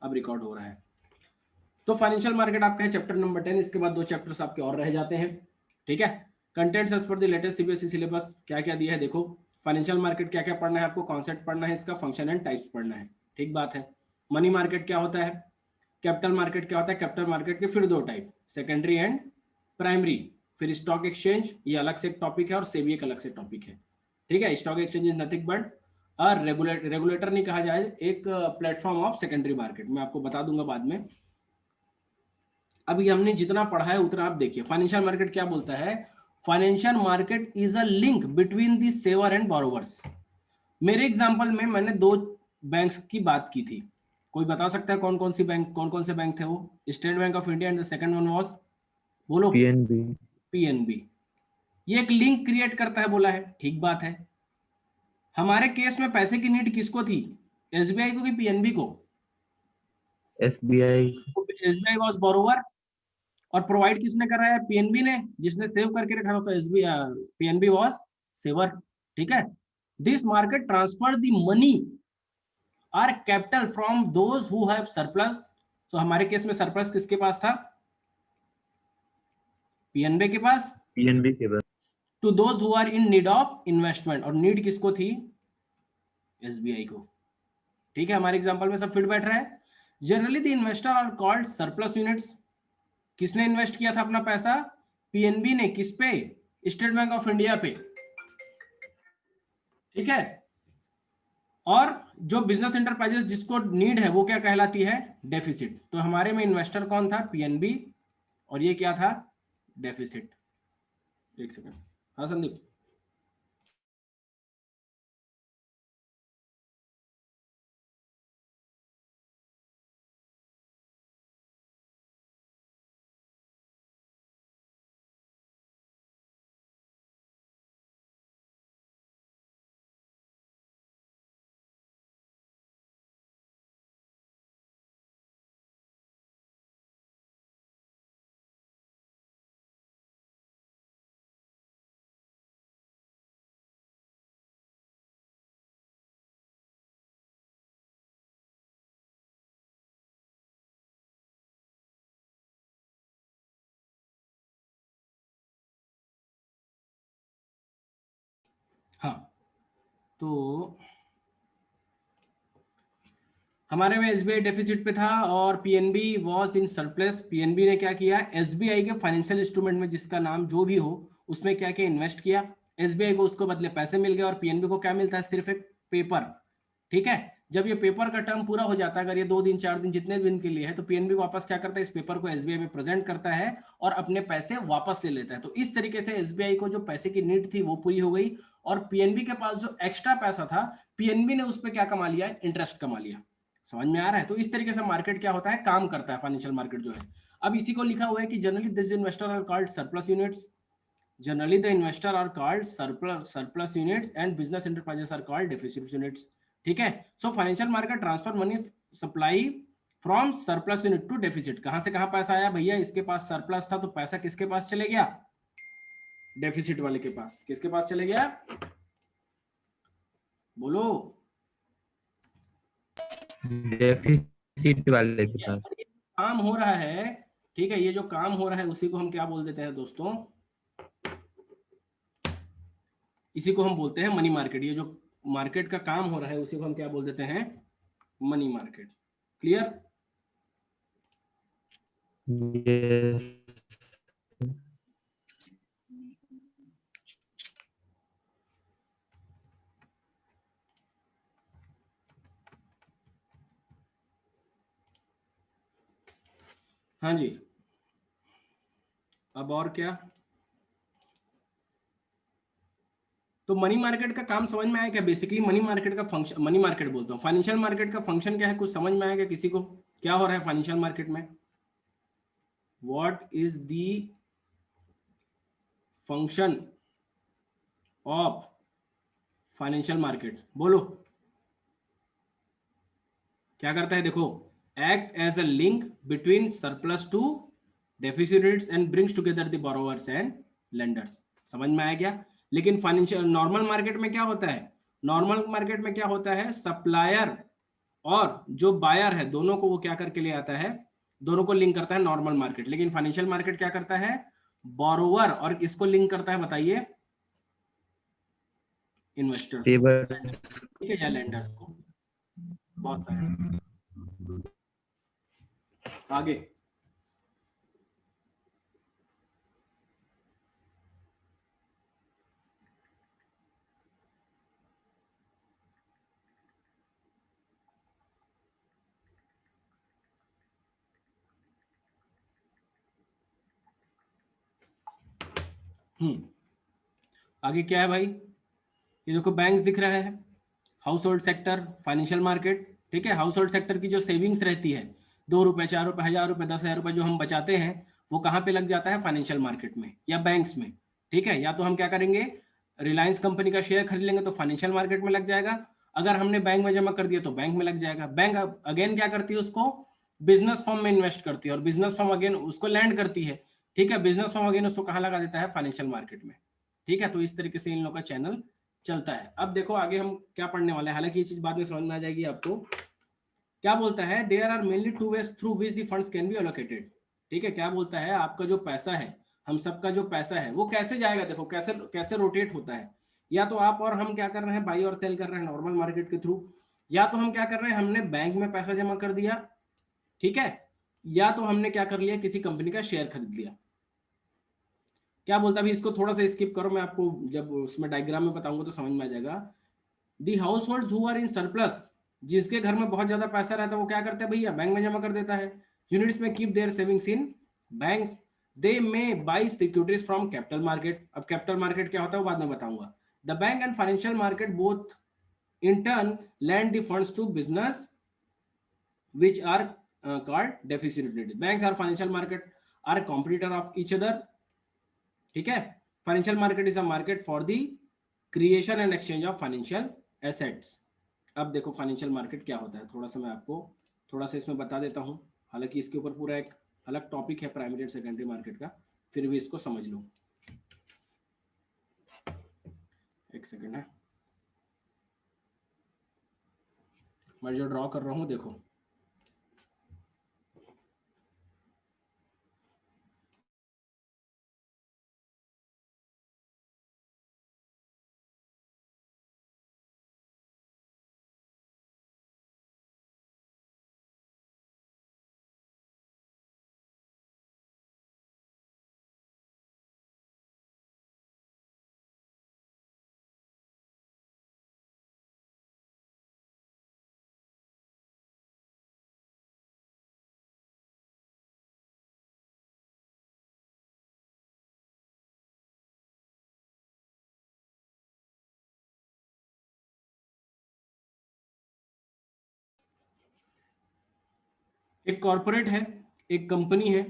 अब रिकॉर्ड हो रहा है। तो फाइनेंशियल मार्केट आपका है चैप्टर नंबर 10, इसके बाद 2 चैप्टर्स आपके और रह जाते हैं। ठीक है, contents as per the latest CBSE syllabus क्या क्या दिया है देखो। फाइनेंशियल मार्केट क्या क्या पढ़ना है आपको, कॉन्सेप्ट पढ़ना है, इसका फंक्शन एंड टाइप्स पढ़ना है। ठीक बात है। मनी मार्केट क्या होता है, कैपिटल मार्केट क्या होता है, कैपिटल मार्केट के फिर 2 टाइप, सेकेंडरी एंड प्राइमरी। फिर स्टॉक एक्सचेंज, ये अलग से एक टॉपिक है, और सेबी एक अलग से टॉपिक है। ठीक है, stock exchange is nothing but regulator नहीं कहा जाए, एक प्लेटफॉर्म ऑफ सेकेंडरी मार्केट। मैं आपको बता दूंगा बाद में। अभी हमने जितना पढ़ा है उतना आप देखिए। फाइनेंशियल मार्केट क्या बोलता है, financial market is a link between the saver and borrowers. मेरे एग्जांपल में मैंने 2 बैंक्स की बात की थी। कोई बता सकता है कौन कौन सी बैंक, कौन कौन से बैंक थे वो? State bank of India and the second one was, बोलो, पीएनबी। पीएनबी। ये एक लिंक क्रिएट करता है, बोला है, ठीक बात है। हमारे केस में पैसे की नीड किसको थी, एसबीआई को कि पीएनबी को? एसबीआई। एसबीआई वाज बोरोवर, और प्रोवाइड किसने कर रहा है, पीएनबी ने, जिसने सेव करके रखा था। SBI, PNB was saver. ठीक है, this market transfer the money are capital from those who have surplus. तो हमारे केस में सरप्लस किसके पास था, पीएनबी के पास, पीएनबी के बाद to those who are in need of investment. और नीड किसको थी, एसबीआई को। ठीक है, हमारे एग्जांपल में सब फिट बैठ रहा है। Generally the investor are called surplus units. किसने इन्वेस्ट किया था अपना पैसा, पीएनबी ने, किस पे, स्टेट बैंक ऑफ इंडिया पे। ठीक है, और जो बिजनेस इंटरप्राइजेस जिसको नीड है वो क्या कहलाती है, डेफिसिट। तो हमारे में इन्वेस्टर कौन था, पीएनबी, और ये क्या था, डेफिसिट। एक सेकंड, हाँ संदीप। हाँ, तो हमारे में एसबीआई डेफिसिट पे था और PNB was in surplus. PNB ने क्या किया, एसबीआई के फाइनेंशियल इंस्ट्रूमेंट में, जिसका नाम जो भी हो, उसमें क्या क्या इन्वेस्ट किया। एसबीआई को उसको बदले पैसे मिल गए, और पीएनबी को क्या मिलता है, सिर्फ एक पेपर। ठीक है, जब ये पेपर का टर्म पूरा हो जाता है, अगर ये 2 दिन 4 दिन जितने दिन के लिए है, तो पीएनबी वापस क्या करता है, इस पेपर को एसबीआई में प्रेजेंट करता है और अपने पैसे वापस ले लेता है। तो इस तरीके से एसबीआई को जो पैसे की नीड थी वो पूरी हो गई, और पीएनबी के पास जो एक्स्ट्रा पैसा था, पीएनबी ने उस पर क्या कमा लिया, इंटरेस्ट कमा लिया। समझ में आ रहा है? तो इस तरीके से मार्केट क्या होता है, काम करता है फाइनेंशियल मार्केट जो है। अब इसी को लिखा हुआ है कि generally this investor are called surplus units. Generally the investor are called surplus units and business enterprises are called deficit units. ठीक है, so financial market transfer money supply from surplus unit to deficit. कहां से कहां पैसा आया भैया, इसके पास surplus था तो पैसा किसके पास चले गया, डेफिसिट वाले के पास। किसके पास चले गया, बोलो, डेफिसिट वाले के पास। काम हो रहा है। ठीक है, ये जो काम हो रहा है उसी को हम क्या बोल देते हैं दोस्तों, इसी को हम बोलते हैं मनी मार्केट। ये जो मार्केट का काम हो रहा है उसी को हम क्या बोल देते हैं, मनी मार्केट। क्लियर? यस। हाँ जी, अब और क्या? तो मनी मार्केट का काम समझ में आया क्या? बेसिकली मनी मार्केट का फंक्शन, मनी मार्केट बोलता हूँ, फाइनेंशियल मार्केट का फंक्शन क्या है, कुछ समझ में आया क्या किसी को? क्या हो रहा है फाइनेंशियल मार्केट में? What is the function of financial market, बोलो। क्या करता है देखो, act as a link between surplus to deficit and brings together the borrowers and lenders. समझ में आया क्या? लेकिन फाइनेंशियल नॉर्मल मार्केट में क्या होता है, नॉर्मल मार्केट में क्या होता है, सप्लायर और जो बायर है दोनों को वो क्या करके ले आता है, दोनों को लिंक करता है नॉर्मल मार्केट। लेकिन फाइनेंशियल मार्केट क्या करता है, बोरोवर और किसको लिंक करता है बताइए, इन्वेस्टर्स को, ठीक है, या लेंडर्स को, बहुत सारे। आगे आगे क्या है भाई, ये देखो बैंक्स दिख रहा है, house hold sector, financial market, ठीक है। हाउस होल्ड सेक्टर की जो सेविंग्स रहती है, 2 रुपए, 4 रुपए, 1000 रुपए, 10,000 रुपए जो हम बचाते हैं, वो कहाँ पे लग जाता है, फाइनेंशियल मार्केट में या बैंक्स में, ठीक है। या तो हम क्या करेंगे, रिलायंस कंपनी का शेयर खरीद लेंगे तो फाइनेंशियल मार्केट में लग जाएगा, अगर हमने बैंक में जमा कर दिया तो बैंक में लग जाएगा। बैंक अगेन क्या करती है, उसको बिजनेस फर्म में इन्वेस्ट करती है, और बिजनेस फर्म अगेन उसको लैंड करती है, ठीक है। बिजनेस फर्म अगेन उसको कहाँ लगा देता है, फाइनेंशियल मार्केट में, ठीक है। तो इस तरीके से इन लोगों का चैनल चलता है। अब देखो आगे हम क्या पढ़ने वाले हैं, हालांकि ये चीज बाद में समझ में आ जाएगी आपको। क्या बोलता है, there are mainly two ways through which the funds can be allocated, ठीक है। क्या बोलता है, आपका जो पैसा है, हम सबका जो पैसा है वो कैसे जाएगा, देखो कैसे कैसे रोटेट होता है। या तो आप और हम क्या कर रहे हैं, बाई और सेल कर रहे हैं नॉर्मल मार्केट के थ्रू, या तो हम क्या कर रहे हैं, हमने बैंक में पैसा जमा कर दिया, ठीक है, या तो हमने क्या कर लिया, किसी कंपनी का शेयर खरीद लिया। क्या बोलता है, अभी इसको थोड़ा सा स्किप करो, मैं आपको जब उसमें डायग्राम में बताऊंगा तो समझ में आ जाएगा। The household who are in surplus, जिसके घर में बहुत ज्यादा पैसा रहता है वो क्या करते हैं भैया, बैंक में जमा कर देता है। यूनिट्स में keep their savings in banks, they may by securities from capital market. अब कैपिटल मार्केट क्या होता है वो बाद में बताऊंगा। The bank and financial market both in turn lend the funds to business which are called deficit related. Banks or financial market are a competitor of each other, ठीक है। Financial market is a market for the creation and exchange of financial assets. अब देखो financial market क्या होता है, थोड़ा सा मैं आपको थोड़ा सा इसमें बता देता हूँ, हालांकि इसके ऊपर पूरा एक अलग टॉपिक है प्राइमरी एंड सेकेंडरी मार्केट का, फिर भी इसको समझ लो। एक सेकेंड है, मैं जो ड्रॉ कर रहा हूँ देखो, एक कॉर्पोरेट है, एक कंपनी है,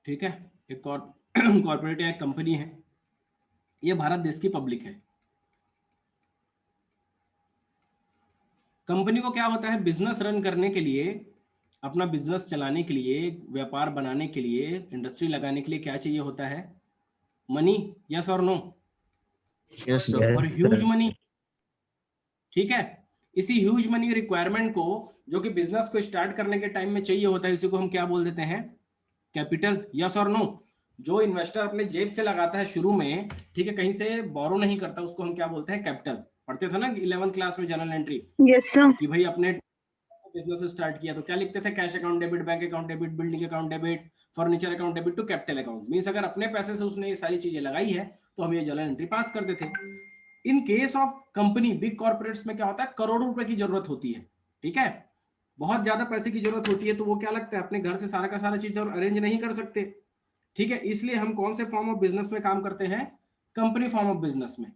ठीक है, एक कॉर्पोरेट या एक कंपनी है, ये भारत देश की पब्लिक है। कंपनी को क्या होता है, बिजनेस रन करने के लिए, अपना बिजनेस चलाने के लिए, व्यापार बनाने के लिए, इंडस्ट्री लगाने के लिए क्या चाहिए होता है, मनी, यस और नो, यस सर। और ह्यूज मनी, ठीक है। इसी ह्यूज मनी रिक्वायरमेंट को जो कि बिजनेस को स्टार्ट करने के टाइम में चाहिए होता है, इसी को हम क्या बोल देते हैं, कैपिटल, यस और नो। जो इन्वेस्टर अपने जेब से लगाता है शुरू में, ठीक है, कहीं से बोरो नहीं करता, उसको हम क्या बोलते हैं, कैपिटल। पढ़ते थे ना 11th क्लास में जनरल एंट्री, यस सर। कि भाई अपने बिजनेस स्टार्ट किया तो क्या लिखते थे, cash account debit, bank account debit, building account debit, furniture account debit to capital account. Means अगर अपने पैसे से उसने ये सारी चीजें लगाई है तो हम ये जनरल एंट्री पास करते थे। In case of company, big corporates में क्या होता है, करोड़ों रुपए की जरूरत होती है, ठीक है, बहुत ज्यादा पैसे की जरूरत होती है, तो वो क्या लगता है, अपने घर से सारा का सारा चीज और अरेंज नहीं कर सकते, ठीक है। इसलिए हम कौन से फॉर्म ऑफ बिजनेस में काम करते हैं, कंपनी फॉर्म ऑफ बिजनेस में।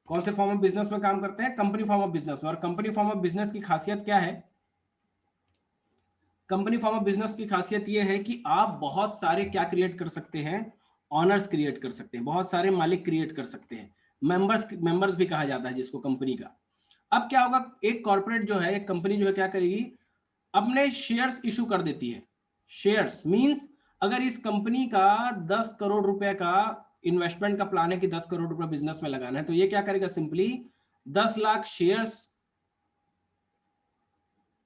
कौन से फॉर्म ऑफ बिजनेस में काम करते हैं, कंपनी फॉर्म ऑफ बिजनेस में। और कंपनी फॉर्म ऑफ बिजनेस की खासियत क्या है, कंपनी फॉर्म ऑफ बिजनेस की खासियत यह है कि आप बहुत सारे क्या क्रिएट कर सकते हैं, ऑनर्स क्रिएट कर सकते हैं, बहुत सारे मालिक क्रिएट कर सकते हैं, मेंबर्स भी कहा जाता है जिसको कंपनी का। अब क्या होगा, एक कॉर्पोरेट जो है, एक कंपनी जो है क्या करेगी, अपने शेयर्स इशू कर देती है। शेयर्स मींस अगर इस कंपनी का 10 करोड़ रुपए का इन्वेस्टमेंट का प्लान है कि 10 करोड़ रुपए बिजनेस में लगाना है, तो ये क्या करेगा, simply 10 lakh shares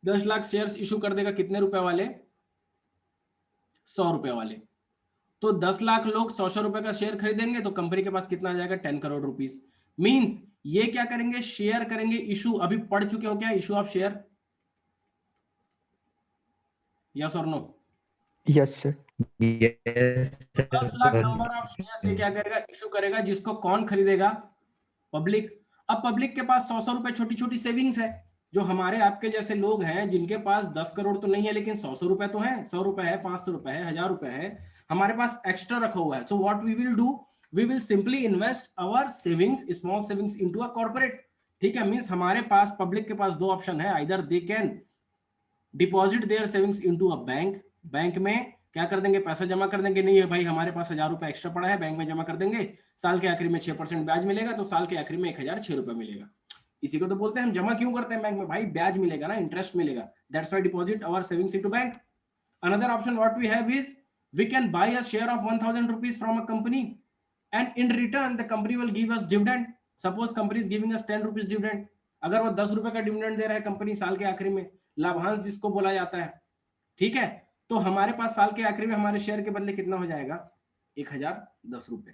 10 lakh shares issue कर देगा, कितने रुपए वाले? 100 रुपए वाले। तो 10 लाख लोग 100 रुपए का शेयर खरीदेंगे तो कंपनी के पास कितना आ जाएगा? 10 करोड़ रुपीस। मींस ये क्या करेंगे? शेयर करेंगे इशू। अभी पढ़ चुके हो क्या इशू ऑफ शेयर? यस और no? Yes sir. Yes, 10 lakh sir. Number of share से क्या करेगा? इशू करेगा, जिसको कौन खरीदेगा? पब्लिक। अब पब्लिक के पास 100 रुपए छोटी छोटी सेविंग्स है। जो हमारे आपके जैसे लोग हैं जिनके पास 10 करोड़ तो नहीं है लेकिन 100 रुपए तो है, 100 रुपए है, 500 रुपए है, 1000 रुपए है, हमारे पास एक्स्ट्रा रखा हुआ है। So what we will do, we will simply invest our savings, small savings into a corporate. ठीक है, मींस हमारे पास पब्लिक के पास दो ऑप्शन है, either they can deposit their savings into a bank. Bank में क्या कर देंगे? पैसा जमा कर देंगे। नहीं है भाई हमारे पास 1000 रुपए एक्स्ट्रा पड़ा है, बैंक में जमा कर देंगे, साल के आखिर में 6% ब्याज मिलेगा, तो साल के आखिर में 1006 रुपए मिलेगा। इसी को तो बोलते हैं हम जमा क्यों करते हैं बैंक में? भाई ब्याज मिलेगा ना, इंटरेस्ट मिलेगा। That's why deposit our savings into bank. Another option what we have is we can buy a share of 1000 rupees from a company and in return the company will give us dividend. Suppose company is giving us 10 rupees dividend. अगर वो 10 रुपए का dividend दे रहा है company साल के आखिर में, लाभांश जिसको बोला जाता है, ठीक है, तो हमारे पास साल के आखिर में हमारे शेयर के बदले कितना हो जाएगा? 1010 रुपए।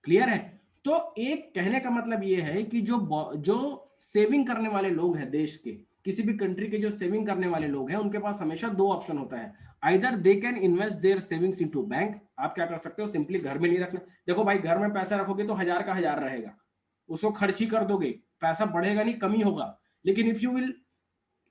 क्लियर है? तो एक कहने का मतलब ये है कि जो सेविंग करने वाले लोग हैं देश के, किसी भी कंट्री के जो सेविंग करने वाले लोग हैं, उनके पास हमेशा दो ऑप्शन होता है, either they can invest their savings into bank. आप क्या कर सकते हो? सिंपली घर में नहीं रखना। देखो भाई घर में पैसा रखोगे तो 1000 का 1000 रहेगा, उसको खर्च ही कर दोगे, पैसा बढ़ेगा नहीं, कमी होगा। लेकिन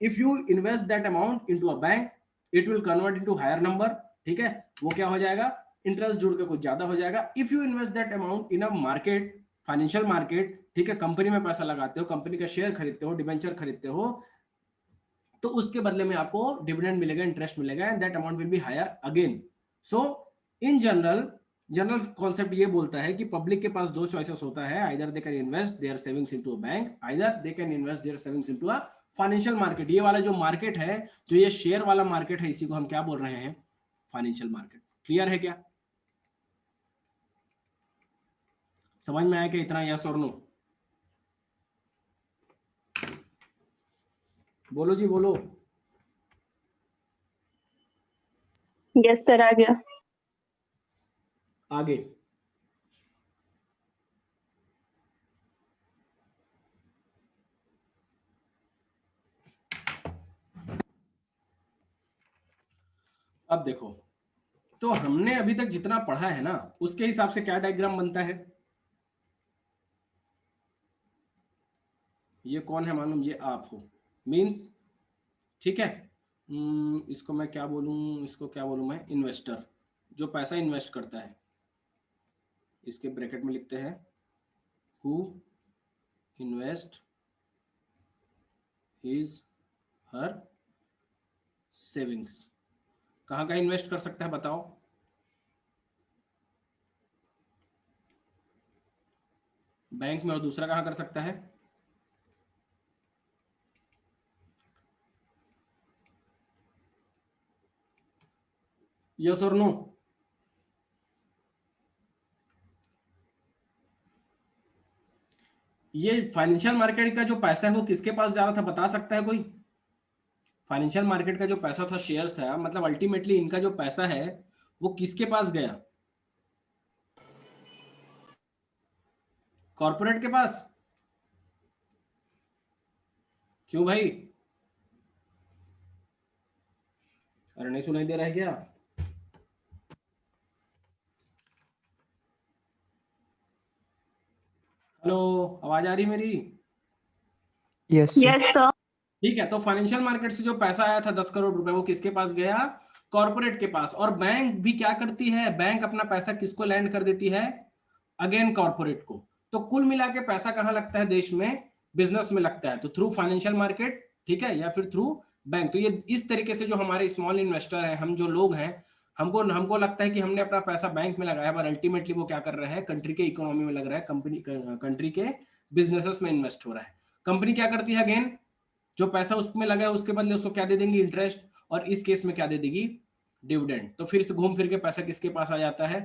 if you invest that amount into a bank, it will convert into higher number. ठीक है, वो क्या हो जाएगा? इंटरेस्ट जुड़ के कुछ ज्यादा हो जाएगा। If you invest that amount in a market, financial market, ठीक है, कंपनी में पैसा लगाते हो, कंपनी का शेयर खरीदते हो, डिबेंचर खरीदते हो, तो उसके बदले में आपको डिविडेंड मिलेगा, इंटरेस्ट मिलेगा, and that amount will be higher again. So in general concept ये बोलता है कि पब्लिक के पास दो चॉइसेस होता है, either they can invest their savings into a bank, either they can invest their savings into a financial market. ये वाला जो मार्केट है, जो ये शेयर वाला मार्केट है, इसी को हम क्या बोल रहे हैं? Financial market. क्लियर है क्या? समझ में आया क्या इतना? यस और नो? बोलो जी बोलो। यस सर, आ गया। आगे अब देखो, तो हमने अभी तक जितना पढ़ा है ना, उसके हिसाब से क्या डायग्राम बनता है? ये कौन है मालूम? ये आप हो, मींस, ठीक है, इसको मैं क्या बोलूं, इसको क्या बोलूं मैं? इन्वेस्टर, जो पैसा इन्वेस्ट करता है। इसके ब्रैकेट में लिखते हैं who invest his her savings. कहाँ कहाँ इन्वेस्ट कर सकता है बताओ? बैंक में, और दूसरा कहाँ कर सकता है? यस और नो? ये फाइनेंशियल मार्केट का जो पैसा है वो किसके पास जा रहा था, बता सकता है कोई? फाइनेंशियल मार्केट का जो पैसा था, शेयर्स था, मतलब अल्टीमेटली इनका जो पैसा है वो किसके पास गया? कॉर्पोरेट के पास। क्यों भाई? अरे नहीं सुनाई दे रहा है क्या? हेलो, आवाज आ रही मेरी? Yes yes sir. ठीक है, तो फाइनेंशियल मार्केट से जो पैसा आया था 10 करोड़ रुपए, वो किसके पास गया? कॉर्पोरेट के पास। और बैंक भी क्या करती है? बैंक अपना पैसा किसको लैंड कर देती है? अगेन कॉर्पोरेट को। तो कुल मिला के पैसा कहाँ लगता है देश में? बिजनेस में लगता है, तो थ्रू फाइनेंशियल मार्केट, ठीक है, या फिर थ्रू बैंक। तो ये इस तरीके से जो हमारे स्मॉल इन्वेस्टर हैं, हम जो लोग हैं, हमको लगता है कि हमने अपना पैसा बैंक में लगाया, पर अल्टीमेटली वो क्या कर रहा है? कंट्री के इकोनॉमी में लग रहा है, कंट्री के बिजनेसेस में इन्वेस्ट हो रहा है। कंपनी क्या करती है? अगेन जो पैसा उसमें लगा है उसके बदले उसको क्या दे देंगी? इंटरेस्ट, और इस केस में क्या दे देगी? डिविडेंड। तो फिर से घूम फिर के पैसा किसके पास आ जाता है?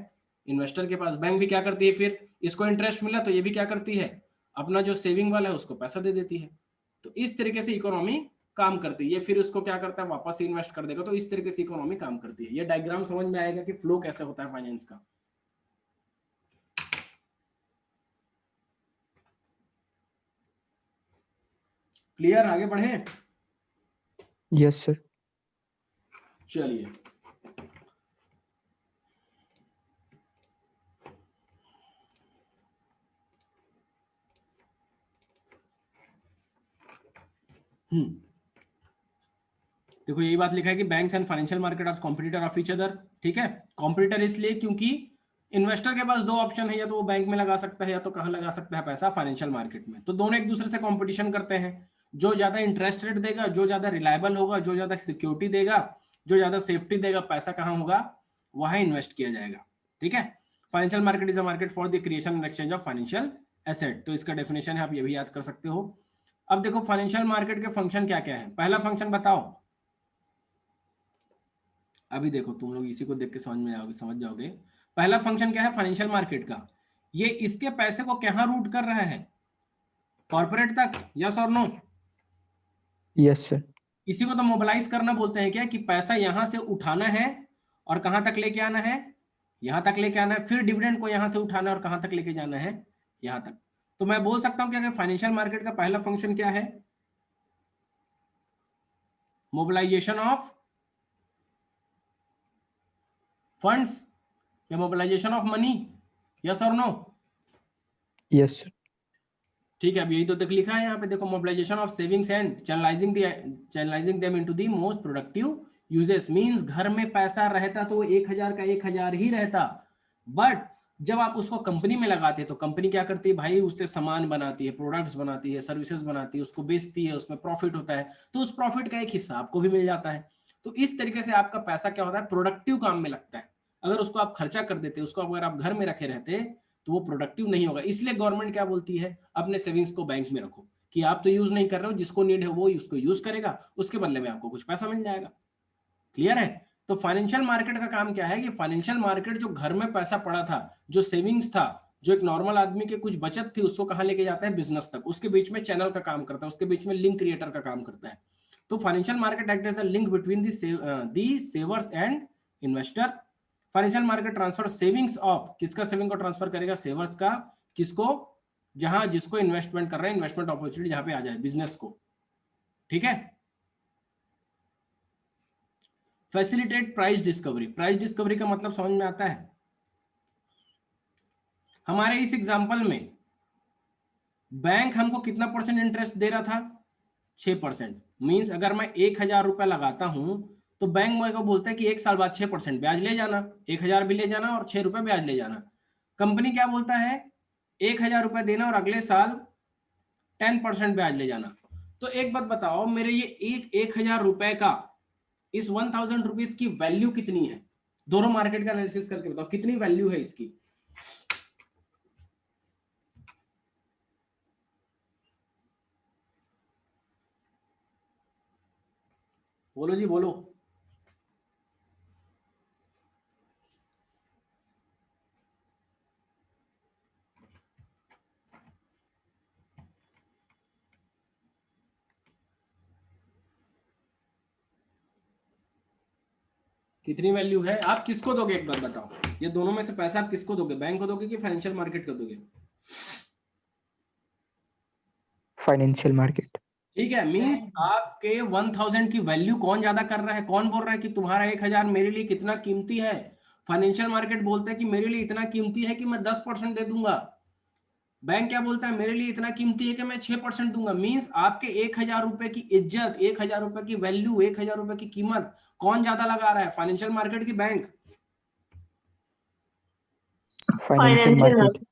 इन्वेस्टर के पास। बैंक भी क्या करती है फिर? इसको इंटरेस्ट मिला तो ये भी क्या करती है? अपना जो सेविंग वाला है उसको पैसा दे देती है। तो इस तरीके से इकोनॉमी काम करती है, ये फिर उसको क्या करता है, वापस इन्वेस्ट कर देगा। तो इस तरीके से इकोनॉमी काम करती है। ये डायग्राम समझ में आएगा कि फ्लो कैसे होता है फाइनेंस का। क्लियर, आगे बढ़े? Yes sir. चलिए, देखो यही बात लिखा है कि banks and financial market are competitor of each other. ठीक है, कॉम्पिटिटर इसलिए क्योंकि इन्वेस्टर के पास दो ऑप्शन है, या तो वो बैंक में लगा सकता है या तो कहाँ लगा सकता है पैसा, फाइनेंशियल मार्केट में। तो दोनों एक दूसरे से कंपटीशन करते हैं। जो ज्यादा इंटरेस्ट रेट देगा, जो ज्यादा रिलायबल होगा, जो ज्यादा सिक्योरिटी देगा, जो ज्यादा सेफ्टी देगा, पैसा कहाँ होगा, वहां इन्वेस्ट किया जाएगा। ठीक है, financial market is a market for the creation and exchange of financial asset. तो इसका डेफिनेशन है, आप ये भी याद कर सकते हो। अब देखो फाइनेंशियल मार्केट के फंक्शन क्या क्या है। पहला फंक्शन बताओ, अभी देखो तुम लोग इसी को देख के समझ जाओगे। पहला फंक्शन क्या है फाइनेंशियल मार्केट का, ये इसके पैसे को कहां रूट कर रहा है, कॉर्पोरेट तक, यस और नो? Yes sir. इसी को तो मोबिलाइज करना बोलते हैं क्या, कि पैसा यहां से उठाना है और कहां तक लेके आना है, यहां तक लेके आना है, फिर डिविडेंड को यहां से उठाना है और कहां तक लेके जाना है, यहां तक। तो मैं बोल सकता हूं क्या फाइनेंशियल मार्केट का पहला फंक्शन क्या है, मोबिलाइजेशन ऑफ फंड्स या मोबिलाइजेशन ऑफ मनी, यस और नो? Yes sir. ठीक है, अब यही तो देख लिखा है यहाँ पे, देखो mobilisation of savings and channelising them into the most productive uses. Means घर में पैसा रहता तो 1000 का 1000 ही रहता, बट जब आप उसको कंपनी में लगाते हैं तो कंपनी क्या करती है भाई, उससे सामान बनाती है, प्रोडक्ट्स बनाती है, सर्विसेज बनाती है, उसको बेचती है, उसमें प्रॉफिट होता है, तो उस प्रॉफिट का एक हिस्सा आपको भी मिल जाता है। तो इस तरीके से आपका पैसा क्या होता है, प्रोडक्टिव काम में लगता है। अगर उसको आप खर्चा कर देते, उसको अगर आप घर में रखे रहते तो वो प्रोडक्टिव नहीं होगा। इसलिए गवर्नमेंट क्या बोलती है, अपने सेविंग्स को बैंक में रखो, कि आप तो यूज नहीं कर रहे हो, जिसको नीड है वो उसको यूज करेगा, उसके बदले में आपको कुछ पैसा मिल जाएगा। क्लियर है? तो फाइनेंशियल मार्केट का काम क्या है कि फाइनेंशियल मार्केट जो घर में पैसा पड़ा था, जो सेविंग्स था, जो एक नॉर्मल आदमी के कुछ बचत थी, उसको कहां लेके जाता है, बिजनेस तक। उसके बीच में चैनल का काम करता है, उसके बीच में लिंक क्रिएटर का काम करता है। तो financial market act as a link between the savers and investor. Financial market transfer savings of, किसका सेविंग को ट्रांसफर करेगा, सेवर्स का, किसको, जहां जिसको इन्वेस्टमेंट कर रहे हैं, इन्वेस्टमेंट अपॉर्चुनिटी जहां पे आ जाए, बिजनेस को। ठीक है, facilitate price discovery. Price discovery का मतलब समझ में आता है? हमारे इस एग्जांपल में बैंक हमको कितना परसेंट इंटरेस्ट दे रहा था, 6%। मींस अगर मैं 1000 रुपया लगाता हूं तो बैंक मेरे को बोलता है कि 1 साल बाद 6% ब्याज ले जाना, 1000 भी ले जाना और 6 रुपए ब्याज ले जाना। कंपनी क्या बोलता है, 1000 रुपया देना और अगले साल 10% ब्याज ले जाना। तो एक बात बताओ, मेरे ये 1000 रुपए का, इस 1000 रुपीज की वैल्यू कितनी है? दोनों मार्केट का एनालिसिस करके बताओ कितनी वैल्यू है इसकी। बोलो जी बोलो। कितनी वैल्यू है? आप किसको दोगे, एक बार बताओ, ये दोनों में से पैसा आप किसको दोगे, बैंक को दोगे कि फाइनेंशियल मार्केट को दोगे? Financial market. ठीक है, मींस आपके 1000 की वैल्यू कौन ज्यादा कर रहा है, कौन बोल रहा है कि तुम्हारा 1000 मेरे लिए कितना कीमती है? फाइनेंशियल मार्केट बोलता है कि मेरे लिए इतना कीमती है कि मैं 10% दे दूंगा। बैंक क्या बोलता है, मेरे लिए इतना कीमती है कि मैं 6% दूंगा। मींस आपके 1000 रुपए की इज्जत, 1000 रुपए की वैल्यू, 1000 रुपए की कीमत कौन ज्यादा लगा रहा है, फाइनेंशियल मार्केट की बैंक? Financial market.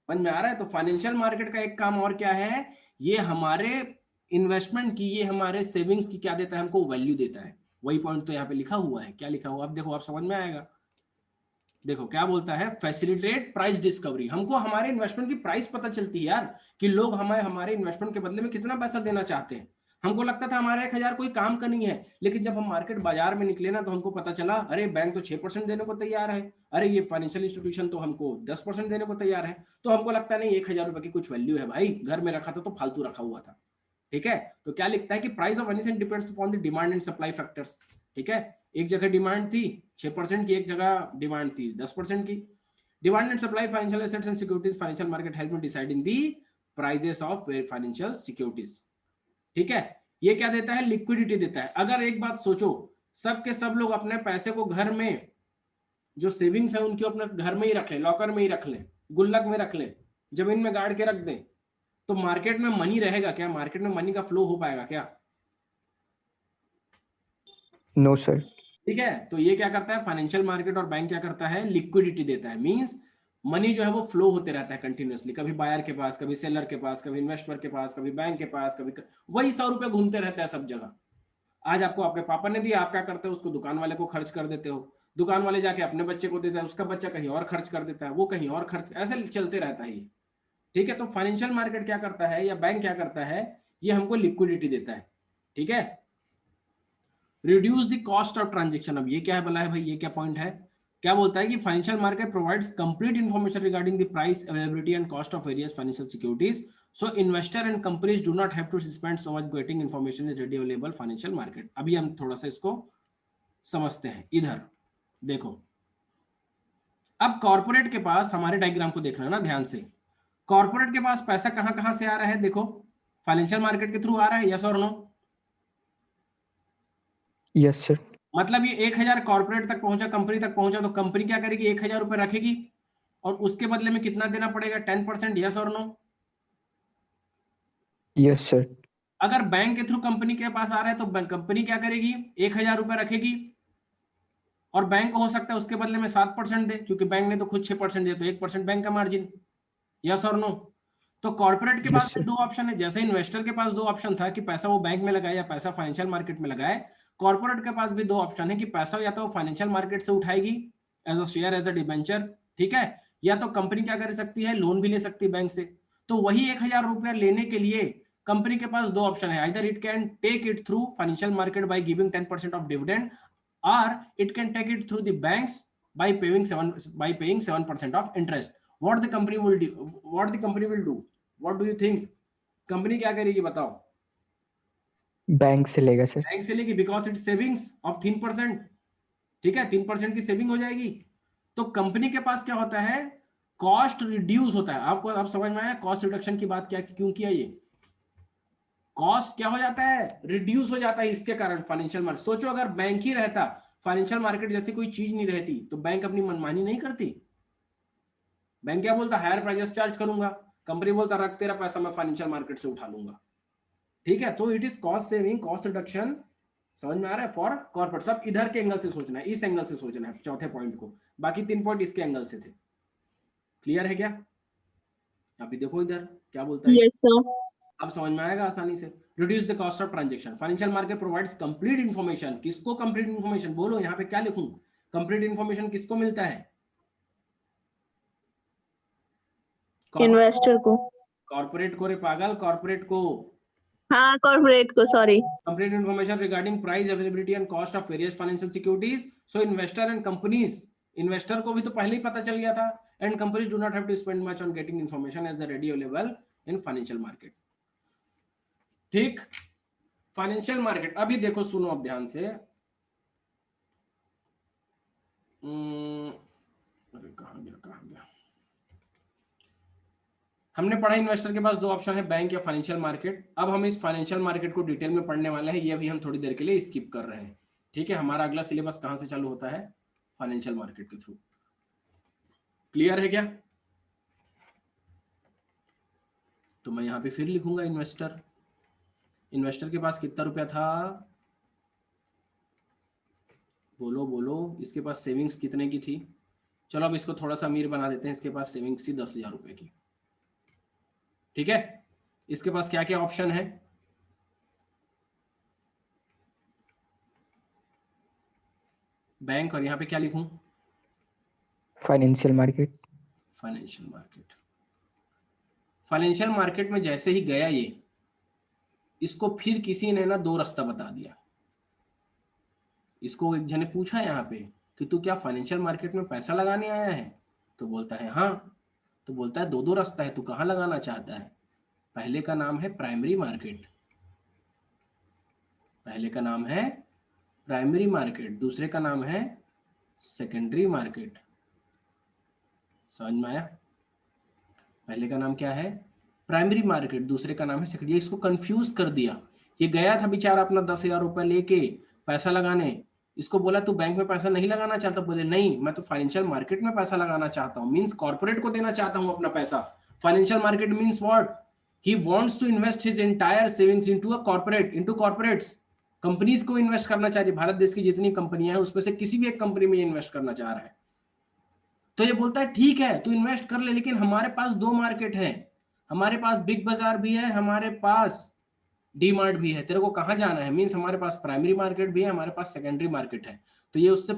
समझ में आ रहा है? तो फाइनेंशियल मार्केट का एक काम और क्या है, ये हमारे इन्वेस्टमेंट की, ये हमारे सेविंग्स की क्या देता है, हमको वैल्यू देता है। वही पॉइंट तो यहाँ पे लिखा हुआ है, क्या लिखा हुआ अब देखो, आप समझ में आएगा। देखो क्या बोलता है, फैसिलिटेट प्राइस डिस्कवरी। हमको हमारे इन्वेस्टमेंट की प्राइस पता चलती है यार, कि लोग हमारे इन्वेस्टमेंट के बदले में कितना पैसा देना चाहते हैं। हमको लगता था हमारा 1000 कोई काम का नहीं है, लेकिन जब हम मार्केट बाजार में निकले ना, तो हमको पता चला, अरे बैंक तो 6% देने को तैयार है, अरे ये फाइनेंशियल इंस्टीट्यूशन तो हमको 10% देने को तैयार है। तो हमको लगता नहीं 1000 रुपए की कुछ वैल्यू है भाई, घर में रखा था तो फालतू रखा हुआ था। ठीक है, तो क्या लिखता है कि price of anything depends upon the demand and supply factors. ठीक है, एक जगह डिमांड थी 6% की, एक जगह डिमांड थी 10% की। Demand and supply financial assets and securities financial market help in deciding the prices of financial securities. ठीक है, ये क्या देता है, लिक्विडिटी देता है। अगर एक बात सोचो, सब के सब लोग अपने पैसे को घर में, जो सेविंग्स है उनकी अपने घर में ही रख ले, लॉकर में ही रख ले, गुल्लक में रख ले, जमीन में गाड़ के रख दें, तो मार्केट में मनी रहेगा क्या? मार्केट में मनी का फ्लो हो पाएगा क्या? No sir. ठीक है, तो ये क्या करता है, फाइनेंशियल मार्केट और बैंक क्या करता है, लिक्विडिटी देता है। मींस मनी जो है वो फ्लो होते रहता है कंटिन्यूअसली, कभी बायर के पास, कभी सेलर के पास, कभी इन्वेस्टर के पास, कभी बैंक के पास, कभी वही 100 रुपए घूमते रहता है सब जगह। आज आपको आपके पापा ने दिया, आप क्या करते हो, उसको दुकान वाले को खर्च कर देते हो, दुकान वाले जाके अपने बच्चे को देता है, उसका बच्चा कहीं और खर्च कर देता है, वो कहीं और खर्च, ऐसे चलते रहता है ये। ठीक है, तो फाइनेंशियल मार्केट क्या करता है या बैंक क्या करता है, ये हमको लिक्विडिटी देता है। ठीक है, reduce the cost of transaction. अब ये क्या है बोला है भाई, ये क्या पॉइंट है, क्या बोलता है कि financial market provides complete information regarding the price, availability and cost of various financial securities, so investor and companies do not have to spend so much getting information is ready available financial market. अभी हम थोड़ा सा इसको समझते हैं। इधर देखो, अब कॉर्पोरेट के पास, हमारे डायग्राम को देखना ना ध्यान से, कॉर्पोरेट के पास पैसा कहां कहां से आ रहा है, देखो फाइनेंशियल मार्केट के थ्रू आ रहा है, यस और नो? Yes sir. मतलब ये 1000 कॉर्पोरेट तक पहुंचा, कंपनी तक पहुंचा, तो कंपनी क्या करेगी, 1000 रुपए रखेगी और उसके बदले में कितना देना पड़ेगा, 10%, यस और नो? Yes sir. अगर बैंक के थ्रू कंपनी के पास आ रहा है तो कंपनी क्या करेगी, 1000 रुपए रखेगी और बैंक को हो सकता है उसके बदले में 7% दे, क्योंकि बैंक ने तो खुद 6% दिया, तो 1% बैंक का मार्जिन, यस और नो? तो कॉर्पोरेट के Yes, पास sir. दो ऑप्शन है, जैसे इन्वेस्टर के पास दो ऑप्शन था कि पैसा वो बैंक में लगाए या पैसा फाइनेंशियल मार्केट में लगाए, कॉर्पोरेट के पास भी दो ऑप्शन है कि पैसा या तो फाइनेंशियल मार्केट से उठाएगी as a share, as a debenture, ठीक है, या तो कंपनी क्या कर सकती है, लोन भी ले सकती है बैंक से। तो वही 1000 रुपया लेने के लिए कंपनी के पास दो ऑप्शन है, either it can take it through financial market by giving 10% of dividend, और it can take it through the banks by paying 7% of interest. What the company will do? What do you think? Company क्या करेगी बताओ? Bank से लेगा sir. Bank से लेगी, because it savings of 3%। ठीक है, 3% की सेविंग हो जाएगी। तो कंपनी के पास क्या होता है, कॉस्ट रिड्यूस होता है। आपको अब समझ में आया कॉस्ट रिडक्शन की बात क्या क्यों किया, ये कॉस्ट क्या हो जाता है, रिड्यूस हो जाता है इसके कारण फाइनेंशियल मार्केट। सोचो अगर बैंक ही रहता, फाइनेंशियल मार्केट जैसी कोई चीज नहीं रहती, तो बैंक अपनी मनमानी नहीं करती। बैंक क्या बोलता, हायर प्राइसेस चार्ज करूंगा, कंपनी बोलता रख तेरा पैसा मैं फाइनेंशियल मार्केट से उठा लूंगा। ठीक है, तो it is cost saving, cost reduction. समझ में आ रहा है फॉर कॉर्पोरेट। सब इधर के एंगल से सोचना है, इस एंगल से सोचना है चौथे पॉइंट को, बाकी 3 पॉइंट इसके एंगल से थे। क्लियर है क्या? अभी देखो इधर क्या बोलता है। Yes, sir. अब समझ में आएगा आसानी से। Reduce the cost of transaction, financial market provides complete information. किसको कंप्लीट इन्फॉर्मेशन, बोलो यहाँ पे क्या लिखूं, कंप्लीट इन्फॉर्मेशन किसको मिलता है? इन्वेस्टर को। कॉर्पोरेट को रे पागल, कॉर्पोरेट को। हाँ, कॉर्पोरेट को, sorry. Complete information regarding price, availability and cost of various financial securities, so investor and companies, investor को भी तो पहले ही पता चल गया था, and companies do not have to spend much on getting information as the ready available in financial market. ठीक, फाइनेंशियल मार्केट। अभी देखो सुनो अब ध्यान से, अरे कहां गया, हमने पढ़ा इन्वेस्टर के पास दो ऑप्शन है, बैंक या फाइनेंशियल मार्केट। अब हम इस फाइनेंशियल मार्केट को डिटेल में पढ़ने वाले हैं, ये भी हम थोड़ी देर के लिए स्किप कर रहे हैं। ठीक है, हमारा अगला सिलेबस कहां से चालू होता है, फाइनेंशियल मार्केट के थ्रू। क्लियर है क्या? तो मैं यहां पे फिर लिखूंगा इन्वेस्टर। इन्वेस्टर के पास कितना रुपया था, बोलो बोलो, इसके पास सेविंग्स कितने की थी? चलो अब इसको थोड़ा सा अमीर बना देते हैं, इसके पास सेविंग्स थी 10,000 रुपए की। ठीक है, इसके पास क्या क्या ऑप्शन है, बैंक, और यहां पे क्या लिखूं, financial market. Financial market. Financial market में जैसे ही गया ये, इसको फिर किसी ने ना दो रास्ता बता दिया। इसको एक जने पूछा यहाँ पे कि तू क्या फाइनेंशियल मार्केट में पैसा लगाने आया है, तो बोलता है हाँ। तो बोलता है दो रास्ता है, तू कहाँ लगाना चाहता है? पहले का नाम है प्राइमरी मार्केट पहले का नाम है प्राइमरी मार्केट, दूसरे का नाम है सेकेंडरी मार्केट। समझ में आया? पहले का नाम क्या है प्राइमरी मार्केट, दूसरे का नाम है सेकेंडरी। इसको कंफ्यूज कर दिया। ये गया था बेचारा अपना 10,000 रुपया लेके पैसा लगाने, इसको बोला तू बैंक में पैसा नहीं लगाना चाहता, बोले नहीं मैं तो फाइनेंशियल मार्केट में पैसा लगाना चाहता हूँ, मींस कॉर्पोरेट को देना चाहता हूँ अपना पैसा। Financial market means what? He wants to invest his entire savings into a corporate, into corporates. Companies को इन्वेस्ट करना चाह रही, भारत देश की जितनी कंपनियां हैं उसमें से किसी भी एक कंपनी में इन्वेस्ट करना चाह रहा है। तो ये बोलता है ठीक है तू इन्वेस्ट कर ले, लेकिन हमारे पास 2 मार्केट है, हमारे पास बिग बाजार भी है, हमारे पास डी मार्ट भी है, तेरे को कहाँ जाना है? मींस हमारे पास प्राइमरी मार्केट भी है, हमारे पास सेकेंडरी मार्केट है। तो ये उससे